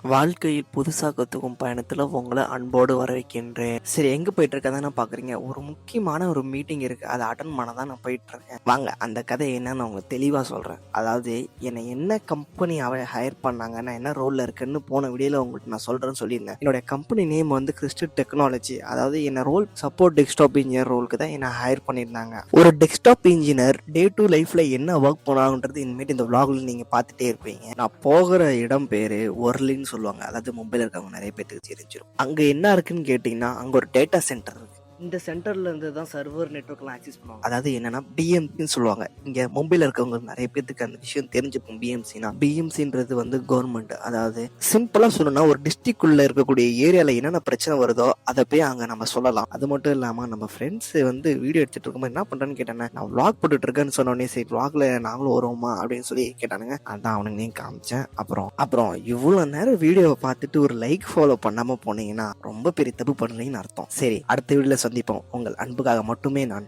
வாழ்க்கையில் புதுசா கத்துக்கும் பயணத்துல உங்கள அன்போடு வரவேற்கின்றேன். சரி, எங்க போயிட்டு இருக்கேன்னு பாக்குறீங்க. ஒரு முக்கியமான ஒரு மீட்டிங் இருக்கு. அதை அட்டன் பண்ண தான் நான் போயிட்டு இருக்கேன். வாங்க அந்த கதை என்னன்னு நான் உங்களுக்கு தெளிவா சொல்றேன். அதாவது என்னை என்ன கம்பெனி ஹையர் பண்ணாங்க, நான் என்ன ரோல்ல இருக்குன்னு போன வீடியோல உங்களுக்கு நான் சொல்றேன்னு சொல்லியிருந்தேன். என்னோட கம்பெனி நேம் வந்து கிறிஸ்டல் டெக்னாலஜி. அதாவது என்ன ரோல் சப்போர்ட் டெஸ்க்டாப் இன்ஜினியர் ரோலுக்கு தான் என்ன ஹையர் பண்ணியிருந்தாங்க. ஒரு டெஸ்க்டாப் இன்ஜினியர் டே டு லைஃப்ல என்ன ஒர்க் பண்ணாங்கன்றது இனிமேட்டு இந்த vlogல நீங்க பார்த்துட்டே இருப்பீங்க. நான் போகிற இடம் பேரு ஒர்லின்னு சொல்லுவாங்க. அதாவது மும்பைல இருக்கவங்க நிறைய பேருக்கு தெரிஞ்சிடும். அங்க என்ன இருக்குன்னு கேட்டீங்கன்னா, அங்க ஒரு டேட்டா சென்டர் இருக்கு. இந்த சென்டர்ல இருந்து தான் சர்வர் நெட்வொர்க்லாம் ஆக்சஸ் பண்ணுவாங்க. அதாவது என்னன்னா பிஎம்சின்னு சொல்லுவாங்க. இங்க மும்பைல இருக்கவங்க நிறைய பேருக்கு அந்த விஷயம் தெரிஞ்சிருக்கும். பிஎம்சின்றது வந்து கவர்மெண்ட். அதாவது சிம்பிளா சொல்லணும்னா ஒரு டிஸ்ட்ரிக்ட் உள்ள இருக்கக்கூடிய ஏரியால என்னென்ன பிரச்சனை வருதோ அதை போய் அங்க நம்ம சொல்லலாம். அது மட்டும் இல்லாம நம்ம ஃப்ரெண்ட்ஸ் வந்து வீடியோ எடுத்துட்டு இருக்கும்போது என்ன பண்றேன்னு கேட்டானே, நான் vlog போட்டுட்டு இருக்கேன்னு சொன்னோடனே சரி vlogல நாங்களும் வருவோமா அப்படின்னு சொல்லி கேட்டானுங்க. அதான் அவனுக்கு நீ காமிச்சேன். அப்புறம் இவ்வளவு நேரம் வீடியோவை பார்த்துட்டு ஒரு லைக் ஃபாலோ பண்ணாம போனீங்கன்னா ரொம்ப பெரிய தப்பு பண்றீங்கன்னு அர்த்தம். சரி, அடுத்த வீடியோல சந்திப்போம். உங்கள் அன்புக்காக மட்டுமே நான்.